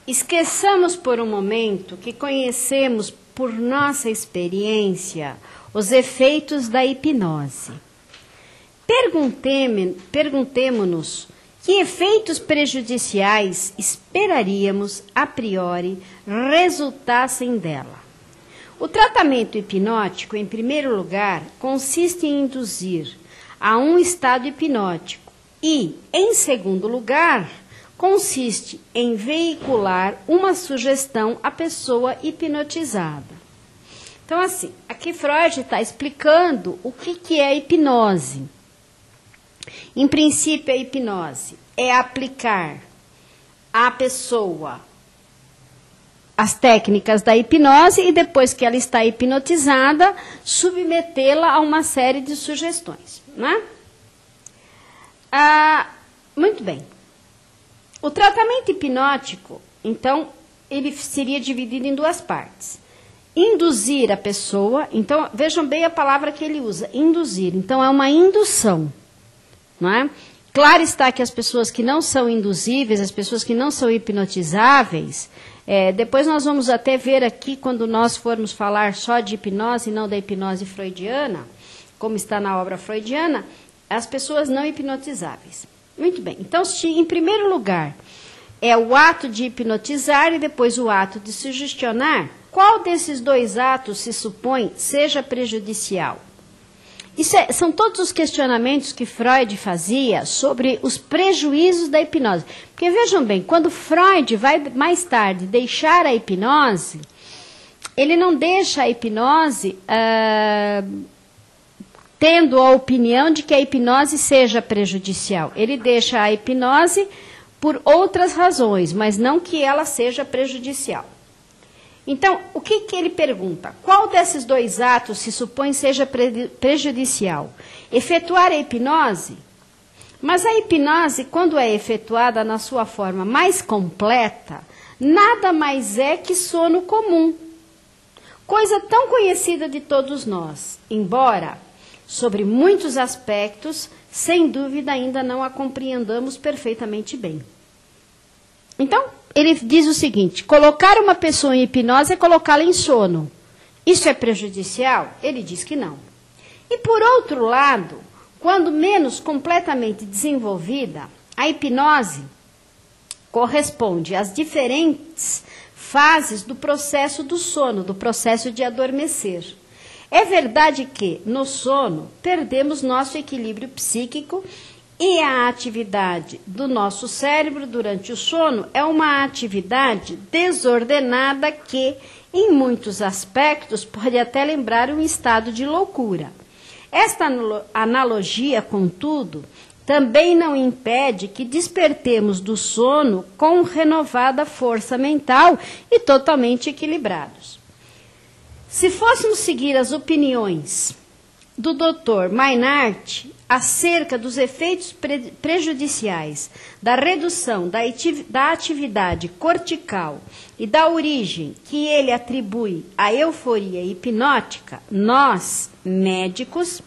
esqueçamos por um momento que conhecemos por nossa experiência os efeitos da hipnose. Perguntemo-nos que efeitos prejudiciais esperaríamos, a priori, resultassem dela. O tratamento hipnótico, em primeiro lugar, consiste em induzir a um estado hipnótico e, em segundo lugar, consiste em veicular uma sugestão à pessoa hipnotizada. Então, assim, aqui Freud está explicando o que é a hipnose. Em princípio, a hipnose é aplicar à pessoa as técnicas da hipnose e depois que ela está hipnotizada, submetê-la a uma série de sugestões, né? Muito bem. O tratamento hipnótico, então, ele seria dividido em duas partes. Induzir a pessoa, então, vejam bem a palavra que ele usa, induzir. Então, é uma indução, não é? Claro está que as pessoas que não são induzíveis, as pessoas que não são hipnotizáveis, depois nós vamos até ver aqui, quando nós formos falar só de hipnose e não da hipnose freudiana, como está na obra freudiana, as pessoas não hipnotizáveis. Muito bem, então, se em primeiro lugar é o ato de hipnotizar e depois o ato de sugestionar, qual desses dois atos se supõe seja prejudicial? São todos os questionamentos que Freud fazia sobre os prejuízos da hipnose. Porque vejam bem, quando Freud vai mais tarde deixar a hipnose, ele não deixa a hipnose tendo a opinião de que a hipnose seja prejudicial. Ele deixa a hipnose por outras razões, mas não que ela seja prejudicial. Então, o que ele pergunta? Qual desses dois atos se supõe seja prejudicial? Efetuar a hipnose? Mas a hipnose, quando é efetuada na sua forma mais completa, nada mais é que sono comum. Coisa tão conhecida de todos nós, embora, sobre muitos aspectos, sem dúvida ainda não a compreendamos perfeitamente bem. Então, ele diz o seguinte: colocar uma pessoa em hipnose é colocá-la em sono. Isso é prejudicial? Ele diz que não. E por outro lado, quando menos completamente desenvolvida, a hipnose corresponde às diferentes fases do processo do sono, do processo de adormecer. É verdade que, no sono, perdemos nosso equilíbrio psíquico e a atividade do nosso cérebro durante o sono é uma atividade desordenada que, em muitos aspectos, pode até lembrar um estado de loucura. Esta analogia, contudo, também não impede que despertemos do sono com renovada força mental e totalmente equilibrados. Se fôssemos seguir as opiniões do Dr. Meinhardt acerca dos efeitos prejudiciais da redução da atividade cortical e da origem que ele atribui à euforia hipnótica, nós, médicos,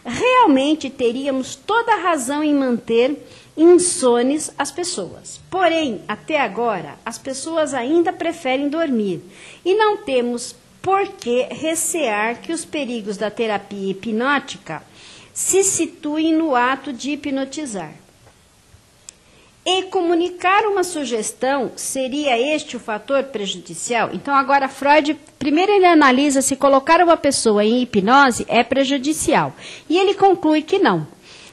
realmente teríamos toda a razão em manter insones as pessoas. Porém, até agora, as pessoas ainda preferem dormir e não temos por que recear que os perigos da terapia hipnótica se situem no ato de hipnotizar. E comunicar uma sugestão, seria este o fator prejudicial? Então, agora Freud, primeiro ele analisa se colocar uma pessoa em hipnose é prejudicial. E ele conclui que não.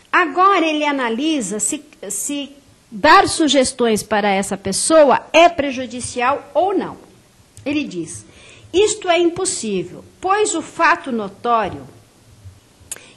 Agora ele analisa se dar sugestões para essa pessoa é prejudicial ou não. Ele diz: isto é impossível, pois o fato notório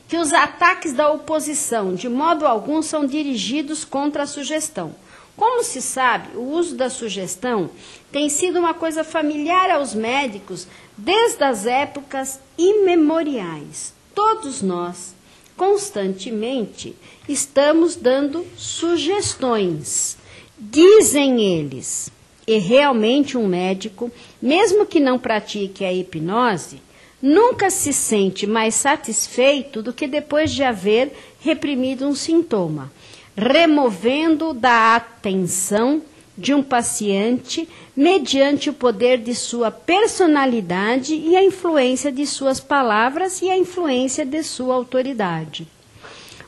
que os ataques da oposição, de modo algum, são dirigidos contra a sugestão. Como se sabe, o uso da sugestão tem sido uma coisa familiar aos médicos desde as épocas imemoriais. Todos nós, constantemente, estamos dando sugestões, dizem eles. E realmente um médico, mesmo que não pratique a hipnose, nunca se sente mais satisfeito do que depois de haver reprimido um sintoma, removendo da atenção de um paciente mediante o poder de sua personalidade e a influência de suas palavras e a influência de sua autoridade.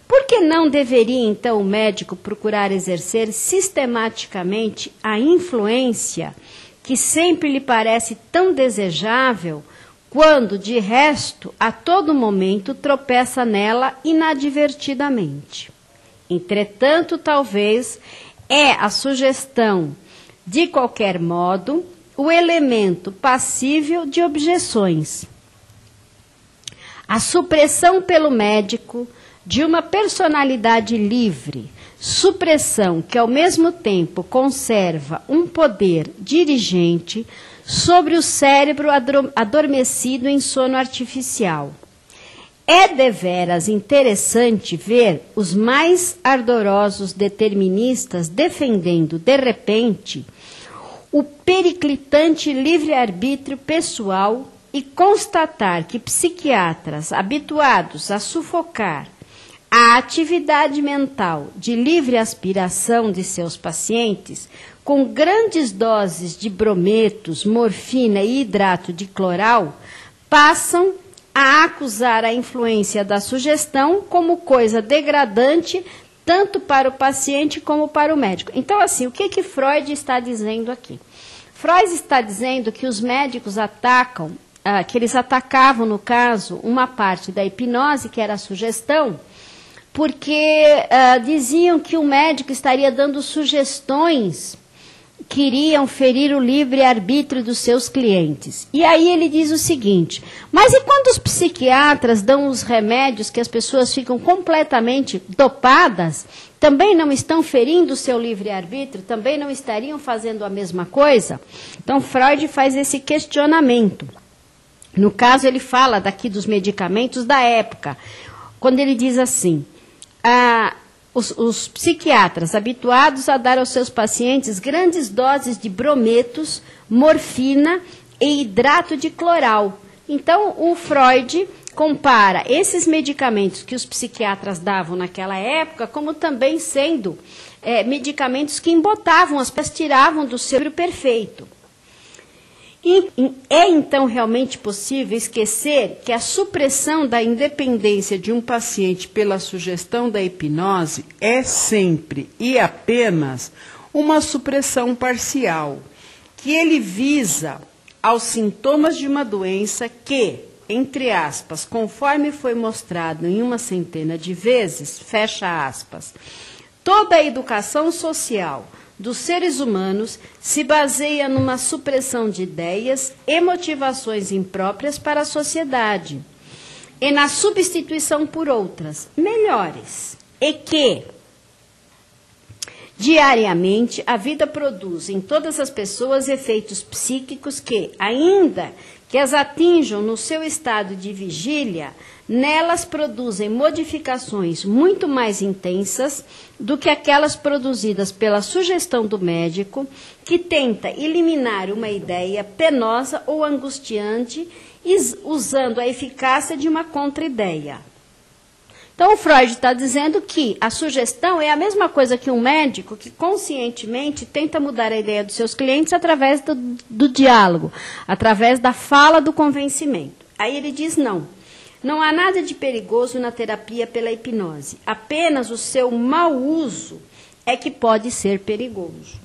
Por que não deveria, então, o médico procurar exercer sistematicamente a influência que sempre lhe parece tão desejável, quando, de resto, a todo momento tropeça nela inadvertidamente? Entretanto, talvez é a sugestão, de qualquer modo, o elemento passível de objeções. A supressão pelo médico de uma personalidade livre, supressão que ao mesmo tempo conserva um poder dirigente sobre o cérebro adormecido em sono artificial. É deveras interessante ver os mais ardorosos deterministas defendendo, de repente, o periclitante livre-arbítrio pessoal e constatar que psiquiatras habituados a sufocar a atividade mental de livre aspiração de seus pacientes com grandes doses de brometos, morfina e hidrato de cloral, passam a acusar a influência da sugestão como coisa degradante tanto para o paciente como para o médico. Então, assim, o que Freud está dizendo aqui? Freud está dizendo que os médicos atacam, que eles atacavam, no caso, uma parte da hipnose, que era a sugestão, porque diziam que o médico estaria dando sugestões que iriam ferir o livre-arbítrio dos seus clientes. E aí ele diz o seguinte: mas e quando os psiquiatras dão os remédios que as pessoas ficam completamente dopadas, também não estão ferindo o seu livre-arbítrio? Também não estariam fazendo a mesma coisa? Então Freud faz esse questionamento. No caso, ele fala daqui dos medicamentos da época, quando ele diz assim: os psiquiatras habituados a dar aos seus pacientes grandes doses de brometos, morfina e hidrato de cloral. Então, o Freud compara esses medicamentos que os psiquiatras davam naquela época como também sendo medicamentos que embotavam as pessoas, tiravam do seu perfeito. E é então realmente possível esquecer que a supressão da independência de um paciente pela sugestão da hipnose é sempre e apenas uma supressão parcial, que ele visa aos sintomas de uma doença que, entre aspas, conforme foi mostrado em 100 de vezes, fecha aspas, toda a educação social dos seres humanos se baseia numa supressão de ideias e motivações impróprias para a sociedade e na substituição por outras, melhores, e que, diariamente, a vida produz em todas as pessoas efeitos psíquicos que, ainda que as atinjam no seu estado de vigília, nelas produzem modificações muito mais intensas do que aquelas produzidas pela sugestão do médico, que tenta eliminar uma ideia penosa ou angustiante, usando a eficácia de uma contra-ideia. Então, o Freud está dizendo que a sugestão é a mesma coisa que um médico que conscientemente tenta mudar a ideia dos seus clientes através do diálogo, através da fala do convencimento. Aí ele diz não. Não há nada de perigoso na terapia pela hipnose. Apenas o seu mau uso é que pode ser perigoso.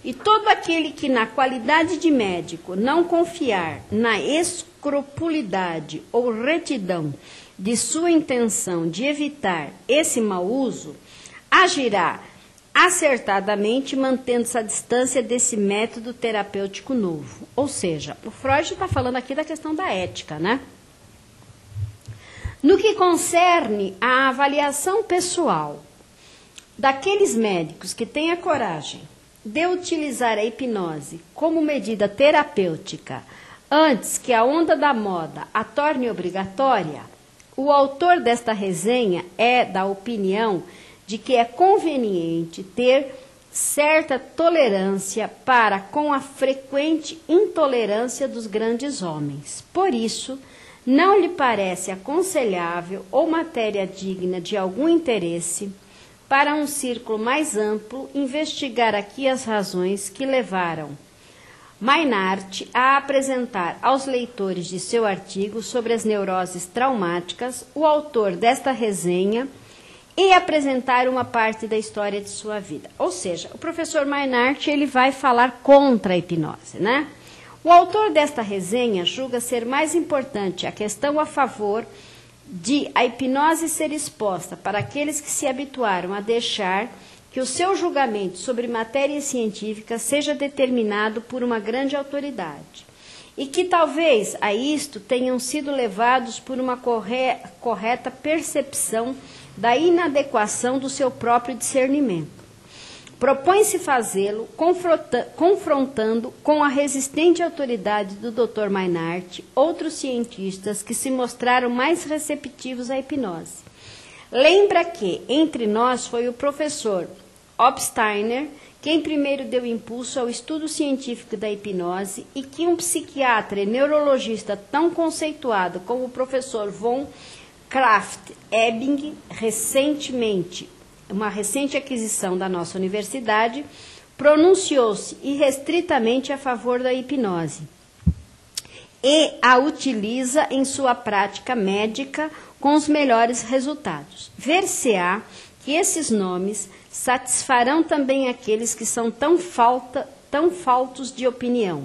E todo aquele que, na qualidade de médico, não confiar na escrupulidade ou retidão de sua intenção de evitar esse mau uso, agirá acertadamente mantendo-se à distância desse método terapêutico novo. Ou seja, o Freud está falando aqui da questão da ética, né? No que concerne à avaliação pessoal daqueles médicos que têm a coragem de utilizar a hipnose como medida terapêutica antes que a onda da moda a torne obrigatória, o autor desta resenha é da opinião de que é conveniente ter certa tolerância para com a frequente intolerância dos grandes homens. Por isso, não lhe parece aconselhável ou matéria digna de algum interesse para um círculo mais amplo, investigar aqui as razões que levaram Maynard a apresentar aos leitores de seu artigo sobre as neuroses traumáticas o autor desta resenha e apresentar uma parte da história de sua vida. Ou seja, o professor Maynard ele vai falar contra a hipnose, né? O autor desta resenha julga ser mais importante a questão a favor de a hipnose ser exposta para aqueles que se habituaram a deixar que o seu julgamento sobre matéria científica seja determinado por uma grande autoridade e que talvez a isto tenham sido levados por uma correta percepção da inadequação do seu próprio discernimento. Propõe-se fazê-lo confrontando com a resistente autoridade do Dr. Maynard outros cientistas que se mostraram mais receptivos à hipnose. Lembra que, entre nós, foi o professor Hofsteiner quem primeiro deu impulso ao estudo científico da hipnose e que um psiquiatra e neurologista tão conceituado como o professor von Krafft-Ebing, uma recente aquisição da nossa universidade, pronunciou-se irrestritamente a favor da hipnose e a utiliza em sua prática médica com os melhores resultados. Ver-se-á que esses nomes satisfarão também aqueles que são tão faltos de opinião,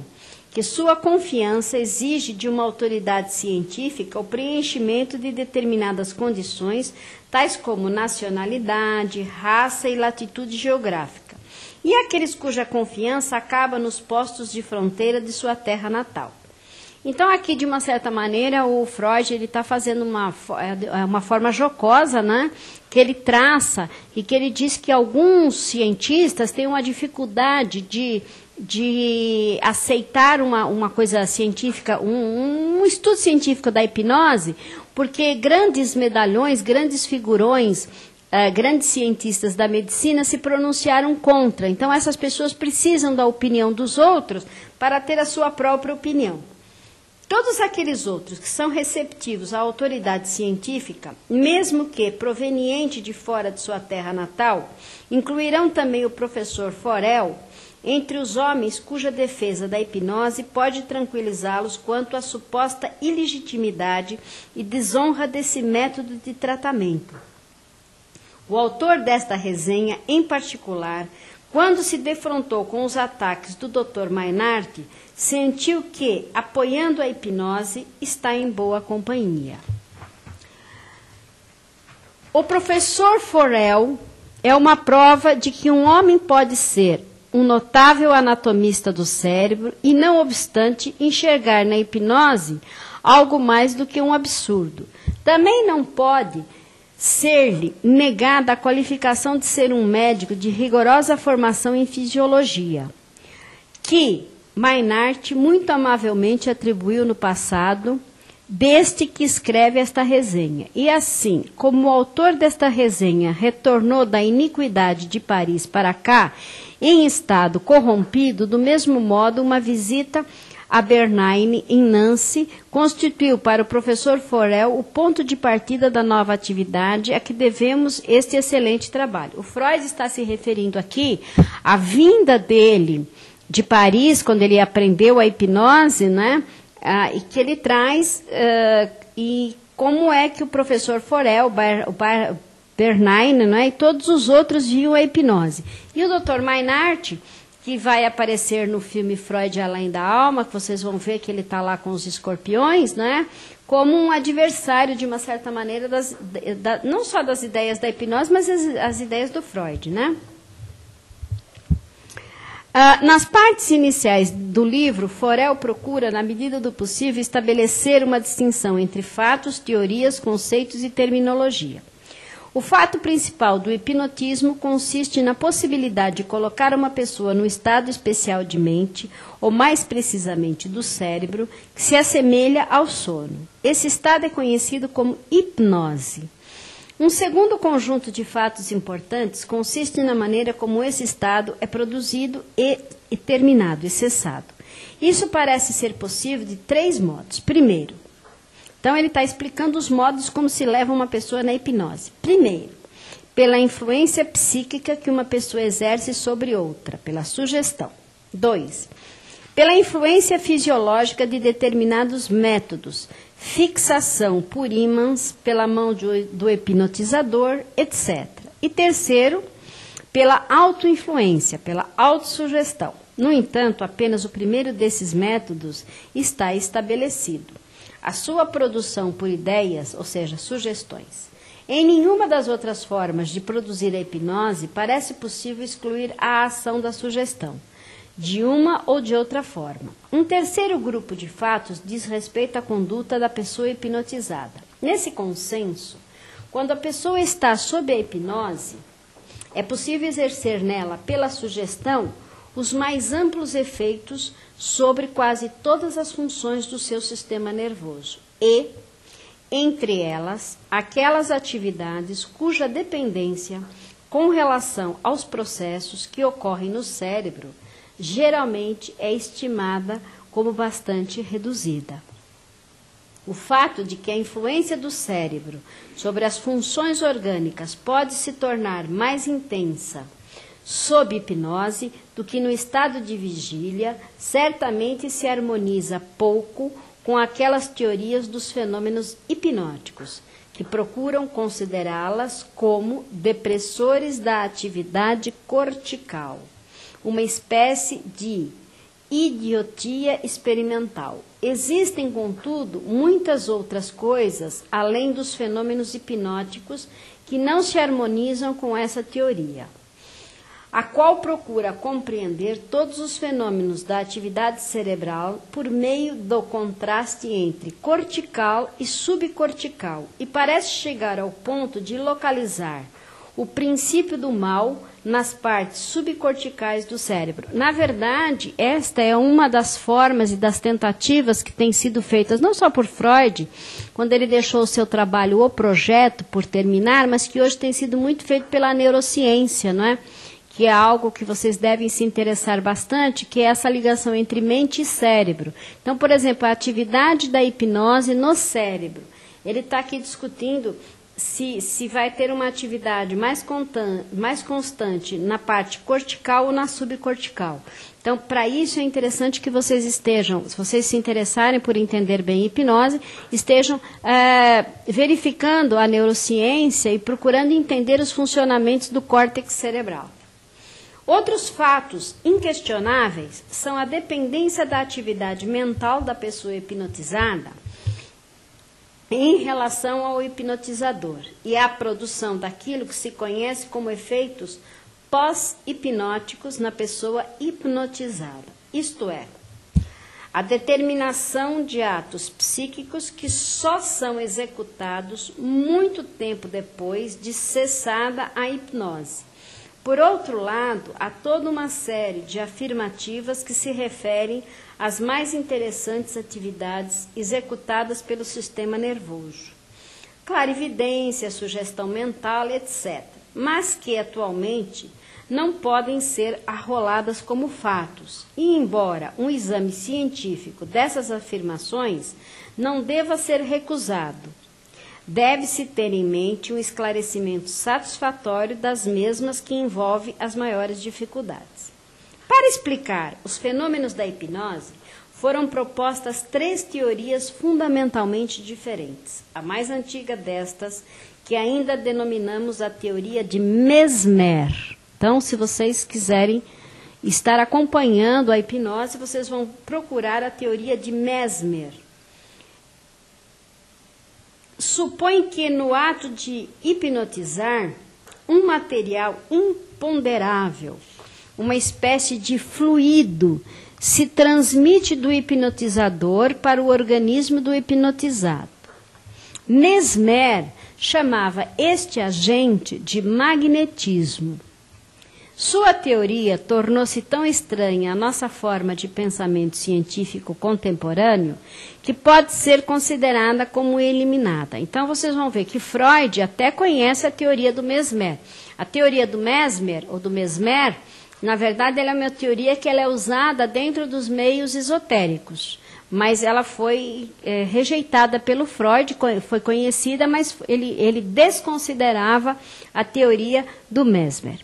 que sua confiança exige de uma autoridade científica o preenchimento de determinadas condições, tais como nacionalidade, raça e latitude geográfica, e aqueles cuja confiança acaba nos postos de fronteira de sua terra natal. Então, aqui, de uma certa maneira, o Freud está fazendo uma forma jocosa, né, que ele traça e que ele diz que alguns cientistas têm uma dificuldade de aceitar uma coisa científica, um estudo científico da hipnose, porque grandes medalhões, grandes figurões, grandes cientistas da medicina se pronunciaram contra. Então, essas pessoas precisam da opinião dos outros para ter a sua própria opinião. Todos aqueles outros que são receptivos à autoridade científica, mesmo que proveniente de fora de sua terra natal, incluirão também o professor Forel entre os homens cuja defesa da hipnose pode tranquilizá-los quanto à suposta ilegitimidade e desonra desse método de tratamento. O autor desta resenha, em particular, quando se defrontou com os ataques do Dr. Maynard, sentiu que, apoiando a hipnose, está em boa companhia. O professor Forel é uma prova de que um homem pode ser um notável anatomista do cérebro e, não obstante, enxergar na hipnose algo mais do que um absurdo. Também não pode ser-lhe negada a qualificação de ser um médico de rigorosa formação em fisiologia, que Maynard muito amavelmente atribuiu no passado deste que escreve esta resenha. E assim, como o autor desta resenha retornou da iniquidade de Paris para cá, em estado corrompido, do mesmo modo, uma visita a Bernheim, em Nancy, constituiu para o professor Forel o ponto de partida da nova atividade a que devemos este excelente trabalho. O Freud está se referindo aqui à vinda dele de Paris, quando ele aprendeu a hipnose, né? E que ele traz, e como é que o professor Forel, Bernheim, né, e todos os outros viam a hipnose. E o Dr. Maynard, que vai aparecer no filme Freud Além da Alma, que vocês vão ver que ele está lá com os escorpiões, né, como um adversário, de uma certa maneira, não só das ideias da hipnose, mas as ideias do Freud, né? Nas partes iniciais do livro, Forel procura, na medida do possível, estabelecer uma distinção entre fatos, teorias, conceitos e terminologia. O fato principal do hipnotismo consiste na possibilidade de colocar uma pessoa no estado especial de mente, ou mais precisamente do cérebro, que se assemelha ao sono. Esse estado é conhecido como hipnose. Um segundo conjunto de fatos importantes consiste na maneira como esse estado é produzido e terminado, e cessado. Isso parece ser possível de 3 modos. Primeiro, então ele está explicando os modos como se leva uma pessoa na hipnose. Primeiro, pela influência psíquica que uma pessoa exerce sobre outra, pela sugestão. 2. Pela influência fisiológica de determinados métodos, fixação por ímãs, pela mão do hipnotizador, etc. E 3, pela autoinfluência, pela autossugestão. No entanto, apenas o primeiro desses métodos está estabelecido. A sua produção por ideias, ou seja, sugestões. Em nenhuma das outras formas de produzir a hipnose parece possível excluir a ação da sugestão, de uma ou de outra forma. Um terceiro grupo de fatos diz respeito à conduta da pessoa hipnotizada. Nesse consenso, quando a pessoa está sob a hipnose, é possível exercer nela, pela sugestão, os mais amplos efeitos sobre quase todas as funções do seu sistema nervoso e, entre elas, aquelas atividades cuja dependência com relação aos processos que ocorrem no cérebro geralmente é estimada como bastante reduzida. O fato de que a influência do cérebro sobre as funções orgânicas pode se tornar mais intensa sob hipnose do que no estado de vigília, certamente se harmoniza pouco com aquelas teorias dos fenômenos hipnóticos, que procuram considerá-las como depressores da atividade cortical, uma espécie de idiotia experimental. Existem, contudo, muitas outras coisas, além dos fenômenos hipnóticos, que não se harmonizam com essa teoria, a qual procura compreender todos os fenômenos da atividade cerebral por meio do contraste entre cortical e subcortical, e parece chegar ao ponto de localizar o princípio do mal nas partes subcorticais do cérebro. Na verdade, esta é uma das formas e das tentativas que têm sido feitas, não só por Freud, quando ele deixou o seu trabalho, o projeto, por terminar, mas que hoje tem sido muito feito pela neurociência, não é? Que é algo que vocês devem se interessar bastante, que é essa ligação entre mente e cérebro. Então, por exemplo, a atividade da hipnose no cérebro. Ele está aqui discutindo se vai ter uma atividade mais constante na parte cortical ou na subcortical. Então, para isso é interessante que vocês estejam, se vocês se interessarem por entender bem hipnose, estejam verificando a neurociência e procurando entender os funcionamentos do córtex cerebral. Outros fatos inquestionáveis são a dependência da atividade mental da pessoa hipnotizada em relação ao hipnotizador e a produção daquilo que se conhece como efeitos pós-hipnóticos na pessoa hipnotizada. Isto é, a determinação de atos psíquicos que só são executados muito tempo depois de cessada a hipnose. Por outro lado, há toda uma série de afirmativas que se referem às mais interessantes atividades executadas pelo sistema nervoso. Clarividência, sugestão mental, etc. Mas que, atualmente, não podem ser arroladas como fatos. E, embora um exame científico dessas afirmações não deva ser recusado, deve-se ter em mente um esclarecimento satisfatório das mesmas que envolve as maiores dificuldades. Para explicar os fenômenos da hipnose, foram propostas 3 teorias fundamentalmente diferentes. A mais antiga destas, que ainda denominamos a teoria de Mesmer. Então, se vocês quiserem estar acompanhando a hipnose, vocês vão procurar a teoria de Mesmer. Supõe que no ato de hipnotizar, um material imponderável, uma espécie de fluido, se transmite do hipnotizador para o organismo do hipnotizado. Mesmer chamava este agente de magnetismo. Sua teoria tornou-se tão estranha à nossa forma de pensamento científico contemporâneo que pode ser considerada como eliminada. Então, vocês vão ver que Freud até conhece a teoria do Mesmer. A teoria do Mesmer, ou do Mesmer, na verdade, ela é uma teoria que ela é usada dentro dos meios esotéricos. mas ela foi rejeitada pelo Freud, foi conhecida, mas ele desconsiderava a teoria do Mesmer.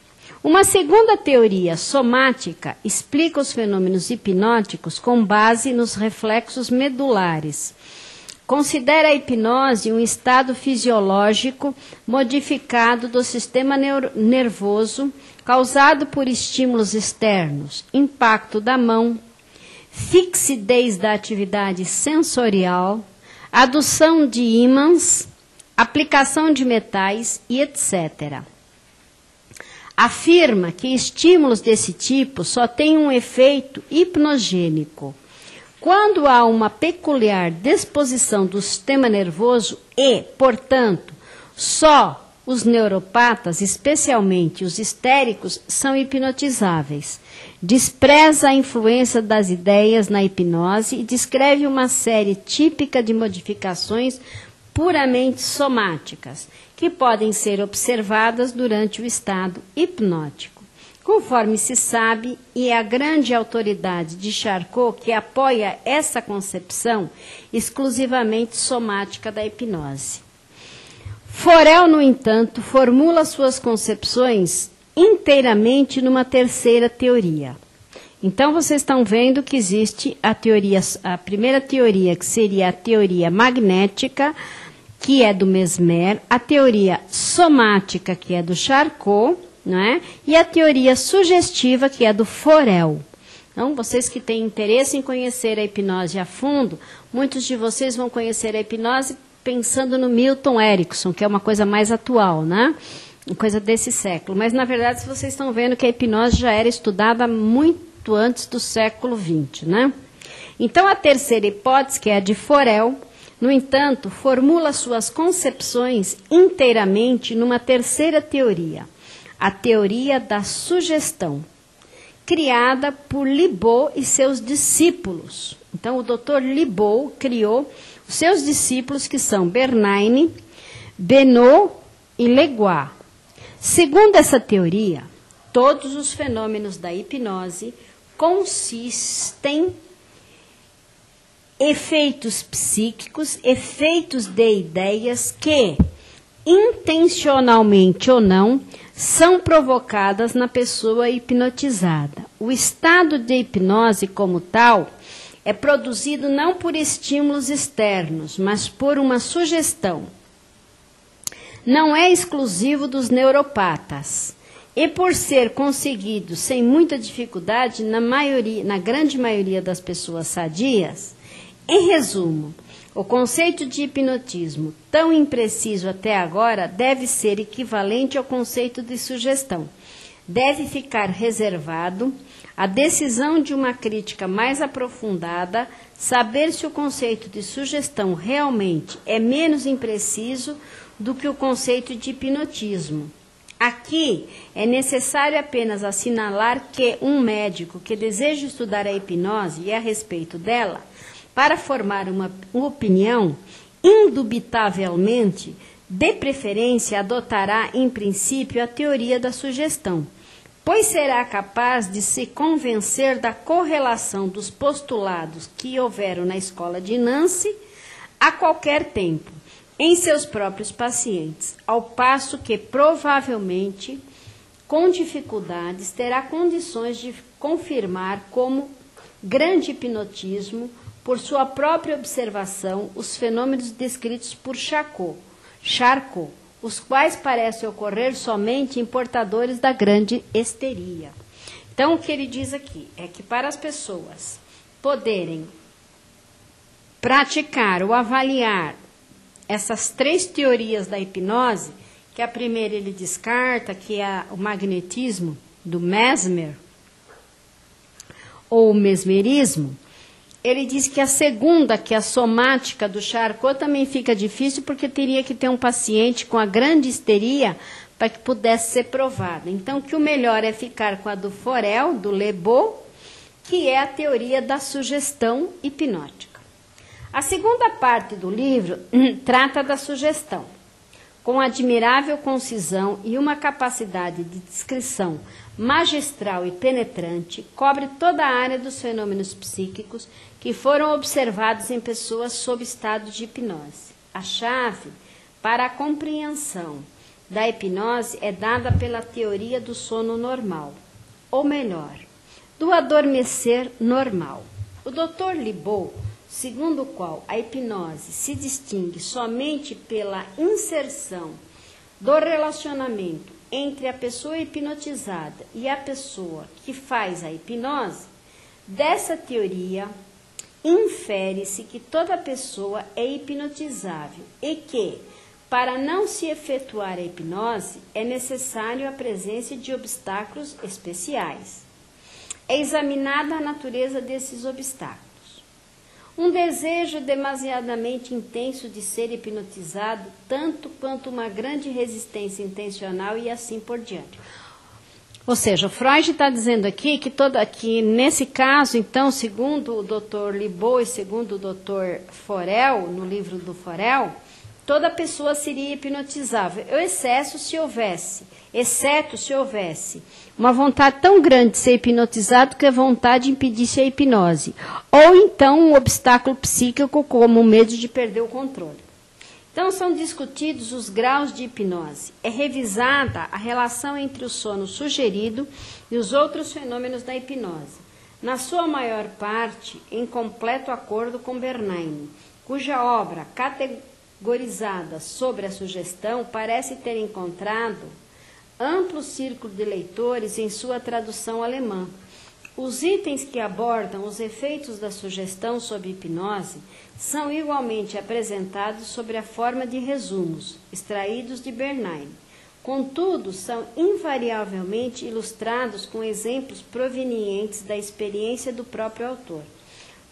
Uma segunda teoria somática explica os fenômenos hipnóticos com base nos reflexos medulares. Considera a hipnose um estado fisiológico modificado do sistema nervoso causado por estímulos externos, impacto da mão, fixidez da atividade sensorial, adução de ímãs, aplicação de metais e etc. Afirma que estímulos desse tipo só têm um efeito hipnogênico quando há uma peculiar disposição do sistema nervoso e, portanto, só os neuropatas, especialmente os histéricos, são hipnotizáveis. Despreza a influência das ideias na hipnose e descreve uma série típica de modificações puramente somáticas, que podem ser observadas durante o estado hipnótico. Conforme se sabe, e é a grande autoridade de Charcot que apoia essa concepção exclusivamente somática da hipnose. Forel, no entanto, formula suas concepções inteiramente numa terceira teoria. Então, vocês estão vendo que existe a primeira teoria, que seria a teoria magnética, que é do Mesmer, a teoria somática, que é do Charcot, não é? E a teoria sugestiva, que é do Forel. Então, vocês que têm interesse em conhecer a hipnose a fundo, muitos de vocês vão conhecer a hipnose pensando no Milton Erickson, que é uma coisa mais atual, né? Uma coisa desse século. Mas, na verdade, vocês estão vendo que a hipnose já era estudada muito antes do século XX, né? Então, a terceira hipótese, que é a de Forel, no entanto, formula suas concepções inteiramente numa terceira teoria, a teoria da sugestão, criada por Libaud e seus discípulos. Então, o Dr. Libaud criou os seus discípulos, que são Bernheim, Benot e Legois. Segundo essa teoria, todos os fenômenos da hipnose consistem efeitos psíquicos, efeitos de ideias que, intencionalmente ou não, são provocadas na pessoa hipnotizada. O estado de hipnose como tal é produzido não por estímulos externos, mas por uma sugestão. Não é exclusivo dos neuropatas. E por ser conseguido sem muita dificuldade na grande maioria das pessoas sadias, em resumo, o conceito de hipnotismo, tão impreciso até agora, deve ser equivalente ao conceito de sugestão. Deve ficar reservado à decisão de uma crítica mais aprofundada, saber se o conceito de sugestão realmente é menos impreciso do que o conceito de hipnotismo. Aqui é necessário apenas assinalar que um médico que deseja estudar a hipnose e a respeito dela, para formar uma opinião, indubitavelmente, de preferência, adotará em princípio a teoria da sugestão, pois será capaz de se convencer da correlação dos postulados que houveram na escola de Nancy a qualquer tempo, em seus próprios pacientes, ao passo que, provavelmente, com dificuldades, terá condições de confirmar como grande hipnotismo, por sua própria observação, os fenômenos descritos por Charcot, os quais parecem ocorrer somente em portadores da grande histeria. Então, o que ele diz aqui é que para as pessoas poderem praticar ou avaliar essas três teorias da hipnose, que a primeira ele descarta, que é o magnetismo do Mesmer, ou o mesmerismo, ele diz que a segunda, que é a somática do Charcot, também fica difícil, porque teria que ter um paciente com a grande histeria para que pudesse ser provada. Então, que o melhor é ficar com a do Forel, do Libaud, que é a teoria da sugestão hipnótica. A segunda parte do livro trata da sugestão. com admirável concisão e uma capacidade de descrição magistral e penetrante, cobre toda a área dos fenômenos psíquicos que foram observados em pessoas sob estado de hipnose. A chave para a compreensão da hipnose é dada pela teoria do sono normal, ou melhor, do adormecer normal. O Dr. Libaud, segundo o qual a hipnose se distingue somente pela inserção do relacionamento entre a pessoa hipnotizada e a pessoa que faz a hipnose, dessa teoria infere-se que toda pessoa é hipnotizável e que, para não se efetuar a hipnose, é necessário a presença de obstáculos especiais. É examinada a natureza desses obstáculos. Um desejo demasiadamente intenso de ser hipnotizado, tanto quanto uma grande resistência intencional e assim por diante. Ou seja, o Freud está dizendo aqui que nesse caso, então, segundo o Dr. Libaud e segundo o Dr. Forel, no livro do Forel, toda pessoa seria hipnotizável, exceto se houvesse uma vontade tão grande de ser hipnotizado que a vontade impedisse a hipnose, ou então um obstáculo psíquico como o medo de perder o controle. Então são discutidos os graus de hipnose, é revisada a relação entre o sono sugerido e os outros fenômenos da hipnose, na sua maior parte em completo acordo com Bernheim, cuja obra categorizada sobre a sugestão parece ter encontrado amplo círculo de leitores em sua tradução alemã. Os itens que abordam os efeitos da sugestão sob hipnose são igualmente apresentados sob a forma de resumos, extraídos de Bernheim. Contudo, são invariavelmente ilustrados com exemplos provenientes da experiência do próprio autor.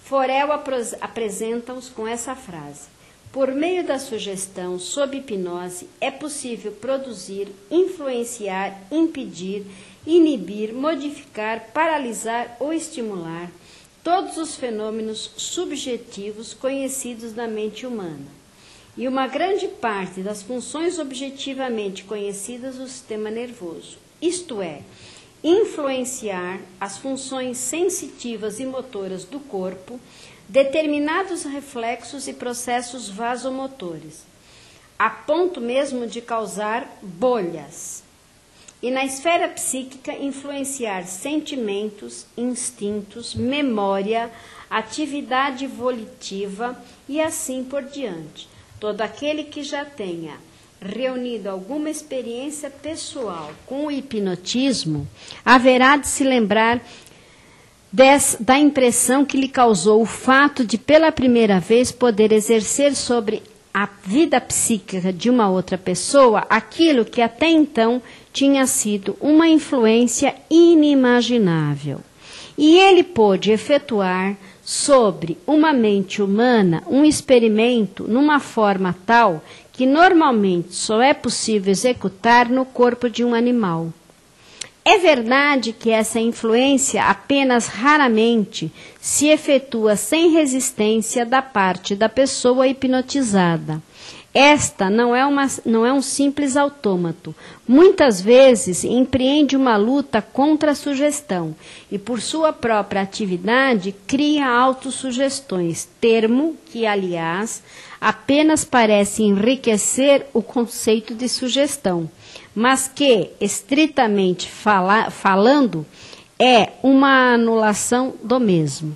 Forel apresenta-os com essa frase: por meio da sugestão sob hipnose, é possível produzir, influenciar, impedir, inibir, modificar, paralisar ou estimular todos os fenômenos subjetivos conhecidos da mente humana e uma grande parte das funções objetivamente conhecidas do sistema nervoso, isto é, influenciar as funções sensitivas e motoras do corpo, determinados reflexos e processos vasomotores, a ponto mesmo de causar bolhas. E na esfera psíquica, influenciar sentimentos, instintos, memória, atividade volitiva e assim por diante. Todo aquele que já tenha reunido alguma experiência pessoal com o hipnotismo, haverá de se lembrar da impressão que lhe causou o fato de, pela primeira vez, poder exercer sobre a vida psíquica de uma outra pessoa aquilo que até então tinha sido uma influência inimaginável. E ele pôde efetuar sobre uma mente humana um experimento numa forma tal que normalmente só é possível executar no corpo de um animal. É verdade que essa influência apenas raramente se efetua sem resistência da parte da pessoa hipnotizada. Esta não é um simples autômato. Muitas vezes empreende uma luta contra a sugestão e, por sua própria atividade, cria autossugestões, termo que, aliás, apenas parece enriquecer o conceito de sugestão, mas que, estritamente falando, é uma anulação do mesmo.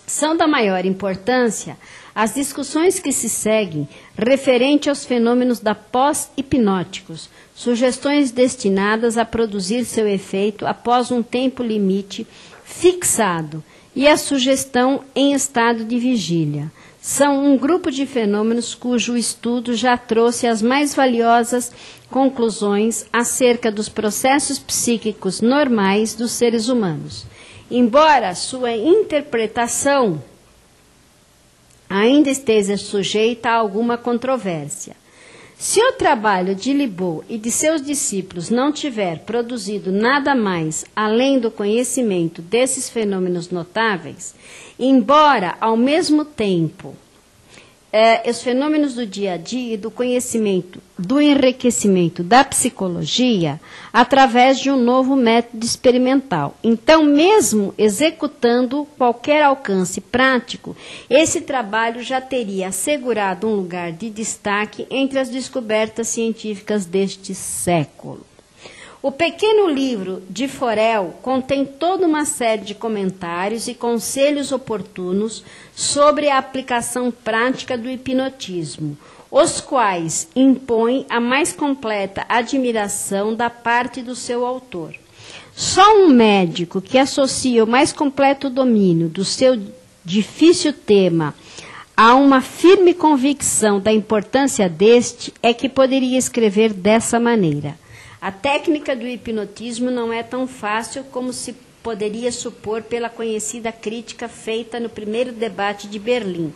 São da maior importância as discussões que se seguem referente aos fenômenos da pós-hipnóticos, sugestões destinadas a produzir seu efeito após um tempo limite fixado, e a sugestão em estado de vigília. São um grupo de fenômenos cujo estudo já trouxe as mais valiosas conclusões acerca dos processos psíquicos normais dos seres humanos, embora sua interpretação ainda esteja sujeita a alguma controvérsia. Se o trabalho de Libaud e de seus discípulos não tiver produzido nada mais além do conhecimento desses fenômenos notáveis, embora ao mesmo tempo os fenômenos do dia a dia e do conhecimento, do enriquecimento da psicologia através de um novo método experimental. Então, mesmo executando qualquer alcance prático, esse trabalho já teria assegurado um lugar de destaque entre as descobertas científicas deste século. O pequeno livro de Forel contém toda uma série de comentários e conselhos oportunos sobre a aplicação prática do hipnotismo, os quais impõem a mais completa admiração da parte do seu autor. Só um médico que associa o mais completo domínio do seu difícil tema a uma firme convicção da importância deste é que poderia escrever dessa maneira. A técnica do hipnotismo não é tão fácil como se poderia supor pela conhecida crítica feita no primeiro debate de Berlim.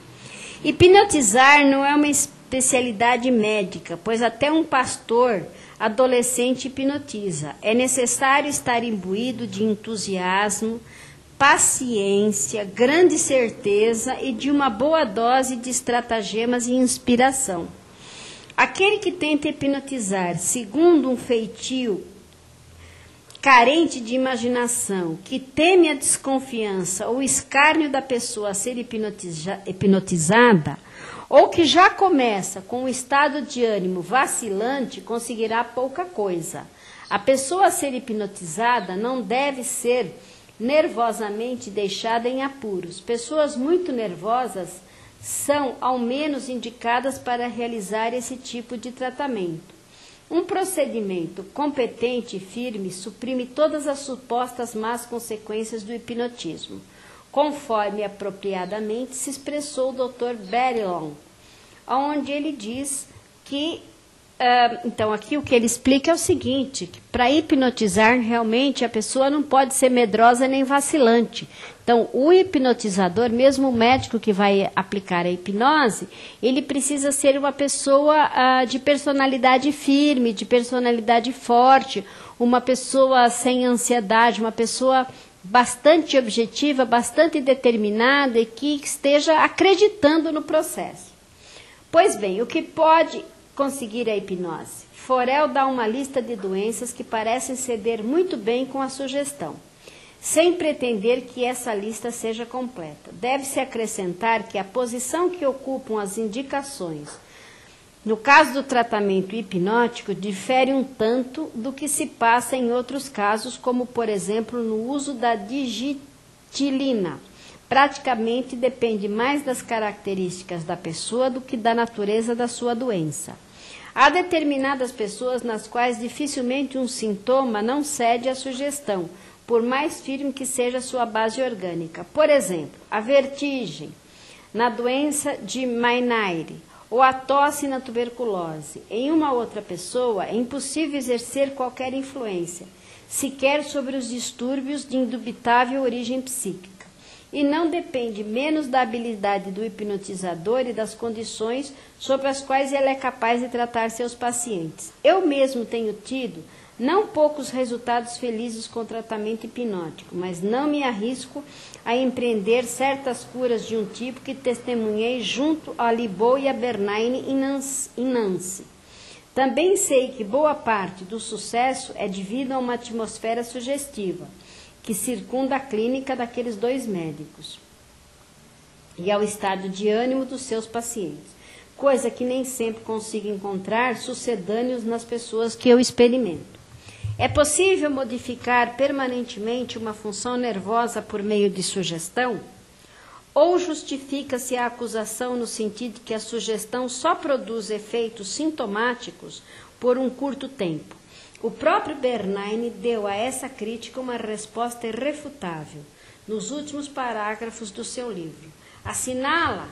Hipnotizar não é uma especialidade médica, pois até um pastor adolescente hipnotiza. É necessário estar imbuído de entusiasmo, paciência, grande certeza e de uma boa dose de estratagemas e inspiração. Aquele que tenta hipnotizar segundo um feitio carente de imaginação, que teme a desconfiança ou o escárnio da pessoa a ser hipnotizada, ou que já começa com um estado de ânimo vacilante, conseguirá pouca coisa. A pessoa a ser hipnotizada não deve ser nervosamente deixada em apuros. Pessoas muito nervosas são, ao menos, indicadas para realizar esse tipo de tratamento. Um procedimento competente e firme suprime todas as supostas más consequências do hipnotismo, conforme apropriadamente se expressou o Dr. Berylon, onde ele diz que, então aqui o que ele explica é o seguinte, que para hipnotizar realmente a pessoa não pode ser medrosa nem vacilante. Então, o hipnotizador, mesmo o médico que vai aplicar a hipnose, ele precisa ser uma pessoa de personalidade firme, de personalidade forte, uma pessoa sem ansiedade, uma pessoa bastante objetiva, bastante determinada e que esteja acreditando no processo. Pois bem, o que pode conseguir a hipnose? Forel dá uma lista de doenças que parecem ceder muito bem com a sugestão, sem pretender que essa lista seja completa. Deve-se acrescentar que a posição que ocupam as indicações, no caso do tratamento hipnótico, difere um tanto do que se passa em outros casos, como, por exemplo, no uso da digitilina. Praticamente depende mais das características da pessoa do que da natureza da sua doença. Há determinadas pessoas nas quais dificilmente um sintoma não cede à sugestão, por mais firme que seja sua base orgânica. Por exemplo, a vertigem na doença de Meniere ou a tosse na tuberculose. Em uma outra pessoa é impossível exercer qualquer influência, sequer sobre os distúrbios de indubitável origem psíquica. E não depende menos da habilidade do hipnotizador e das condições sobre as quais ele é capaz de tratar seus pacientes. Eu mesmo tenho tido não poucos resultados felizes com o tratamento hipnótico, mas não me arrisco a empreender certas curas de um tipo que testemunhei junto a Libaud e a Bernheim em Nancy. Também sei que boa parte do sucesso é devido a uma atmosfera sugestiva, que circunda a clínica daqueles dois médicos, e ao estado de ânimo dos seus pacientes, coisa que nem sempre consigo encontrar sucedâneos nas pessoas que eu experimento. É possível modificar permanentemente uma função nervosa por meio de sugestão? Ou justifica-se a acusação no sentido de que a sugestão só produz efeitos sintomáticos por um curto tempo? O próprio Bernheim deu a essa crítica uma resposta irrefutável nos últimos parágrafos do seu livro. Assinala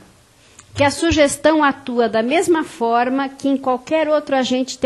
que a sugestão atua da mesma forma que em qualquer outro agente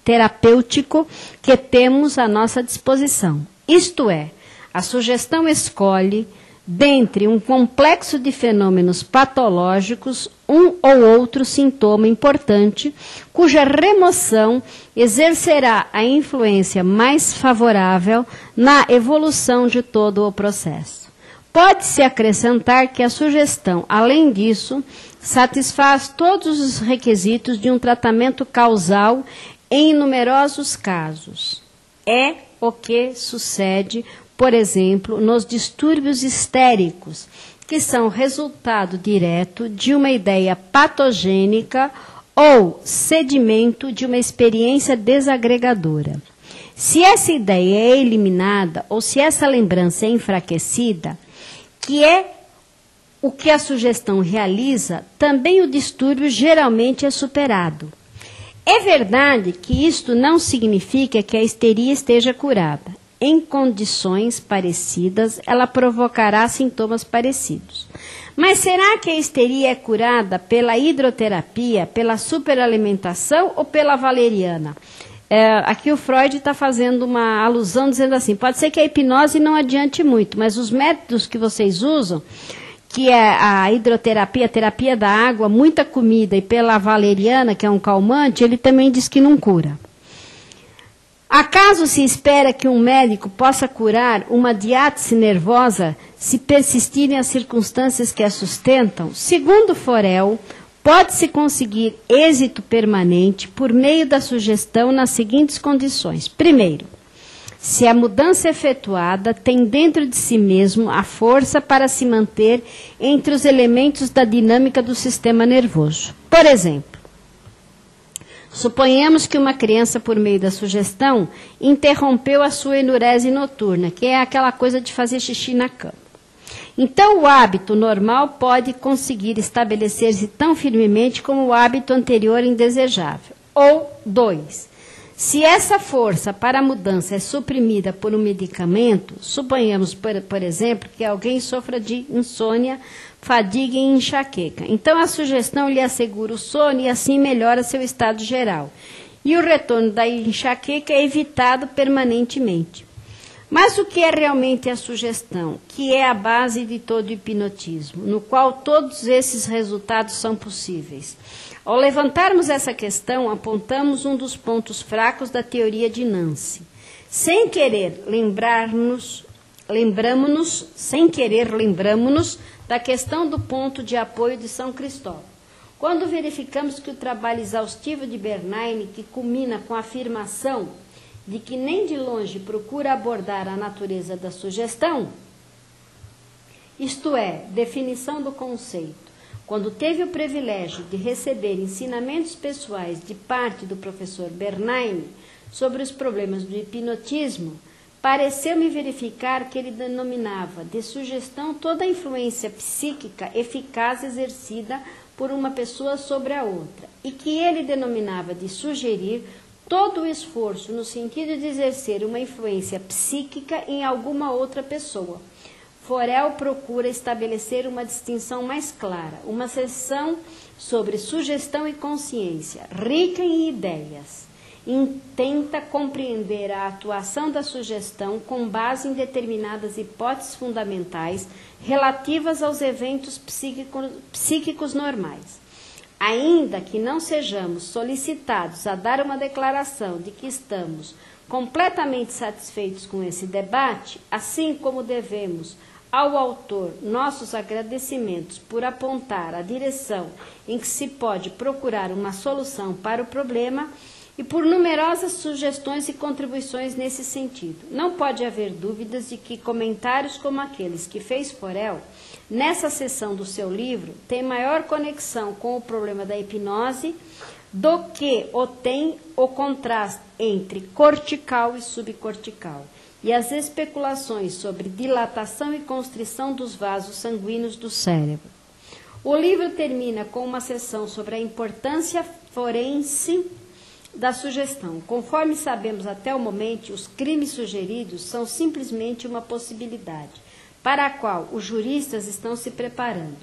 terapêutico que temos à nossa disposição. Isto é, a sugestão escolhe, dentre um complexo de fenômenos patológicos, um ou outro sintoma importante, cuja remoção exercerá a influência mais favorável na evolução de todo o processo. Pode-se acrescentar que a sugestão, além disso, satisfaz todos os requisitos de um tratamento causal em numerosos casos. É o que sucede, por exemplo, nos distúrbios histéricos, que são resultado direto de uma ideia patogênica ou sedimento de uma experiência desagregadora. Se essa ideia é eliminada ou se essa lembrança é enfraquecida, que é o que a sugestão realiza, também o distúrbio geralmente é superado. É verdade que isto não significa que a histeria esteja curada. Em condições parecidas, ela provocará sintomas parecidos. Mas será que a histeria é curada pela hidroterapia, pela superalimentação ou pela valeriana? Aqui o Freud está fazendo uma alusão dizendo assim, pode ser que a hipnose não adiante muito, mas os métodos que vocês usam, que é a hidroterapia, a terapia da água, muita comida e pela valeriana, que é um calmante, ele também diz que não cura. Acaso se espera que um médico possa curar uma diátese nervosa se persistirem as circunstâncias que a sustentam? Segundo Forel, pode-se conseguir êxito permanente por meio da sugestão nas seguintes condições. Primeiro, se a mudança efetuada tem dentro de si mesmo a força para se manter entre os elementos da dinâmica do sistema nervoso. Por exemplo, suponhamos que uma criança, por meio da sugestão, interrompeu a sua enurese noturna, que é aquela coisa de fazer xixi na cama. Então, o hábito normal pode conseguir estabelecer-se tão firmemente como o hábito anterior indesejável. Ou, 2. Se essa força para a mudança é suprimida por um medicamento, suponhamos, por exemplo, que alguém sofra de insônia, fadiga e enxaqueca. Então, a sugestão lhe assegura o sono e assim melhora seu estado geral. E o retorno da enxaqueca é evitado permanentemente. Mas o que é realmente a sugestão, que é a base de todo o hipnotismo, no qual todos esses resultados são possíveis? Ao levantarmos essa questão, apontamos um dos pontos fracos da teoria de Nancy. Sem querer, lembramos-nos da questão do ponto de apoio de São Cristóvão. Quando verificamos que o trabalho exaustivo de Bernheim, que culmina com a afirmação de que nem de longe procura abordar a natureza da sugestão, isto é, definição do conceito, quando teve o privilégio de receber ensinamentos pessoais de parte do professor Bernheim sobre os problemas do hipnotismo, pareceu-me verificar que ele denominava de sugestão toda a influência psíquica eficaz exercida por uma pessoa sobre a outra, e que ele denominava de sugerir todo o esforço no sentido de exercer uma influência psíquica em alguma outra pessoa. Forel procura estabelecer uma distinção mais clara, uma seção sobre sugestão e consciência, rica em ideias. Tenta compreender a atuação da sugestão com base em determinadas hipóteses fundamentais relativas aos eventos psíquicos normais. Ainda que não sejamos solicitados a dar uma declaração de que estamos completamente satisfeitos com esse debate, assim como devemos ao autor nossos agradecimentos por apontar a direção em que se pode procurar uma solução para o problema e por numerosas sugestões e contribuições nesse sentido. Não pode haver dúvidas de que comentários como aqueles que fez Forel nessa seção do seu livro têm maior conexão com o problema da hipnose do que o tem o contraste entre cortical e subcortical e as especulações sobre dilatação e constrição dos vasos sanguíneos do cérebro. O livro termina com uma seção sobre a importância forense da sugestão. Conforme sabemos até o momento, os crimes sugeridos são simplesmente uma possibilidade, para a qual os juristas estão se preparando,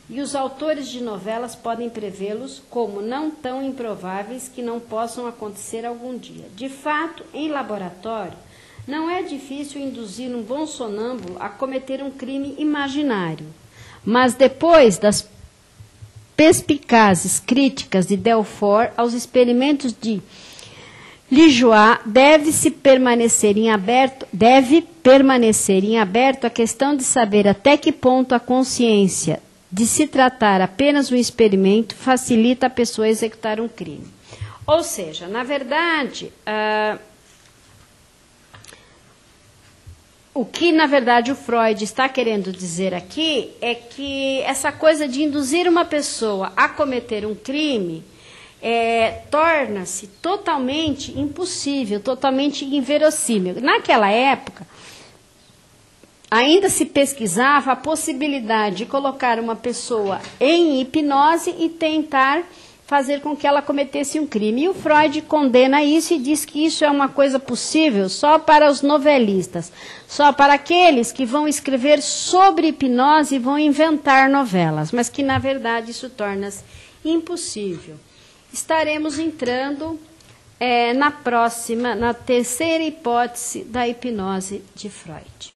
e os autores de novelas podem prevê-los como não tão improváveis que não possam acontecer algum dia. De fato, em laboratório, não é difícil induzir um bom sonâmbulo a cometer um crime imaginário, mas depois das perspicazes críticas de Delfort aos experimentos de Lijoá deve permanecer em aberto a questão de saber até que ponto a consciência de se tratar apenas um experimento facilita a pessoa executar um crime. Ou seja, na verdade, o que na verdade o Freud está querendo dizer aqui é que essa coisa de induzir uma pessoa a cometer um crime torna-se totalmente impossível, totalmente inverossímil. Naquela época, ainda se pesquisava a possibilidade de colocar uma pessoa em hipnose e tentar fazer com que ela cometesse um crime. E o Freud condena isso e diz que isso é uma coisa possível só para os novelistas, só para aqueles que vão escrever sobre hipnose e vão inventar novelas, mas que na verdade isso torna-se impossível. Estaremos entrando na terceira hipótese da hipnose de Freud.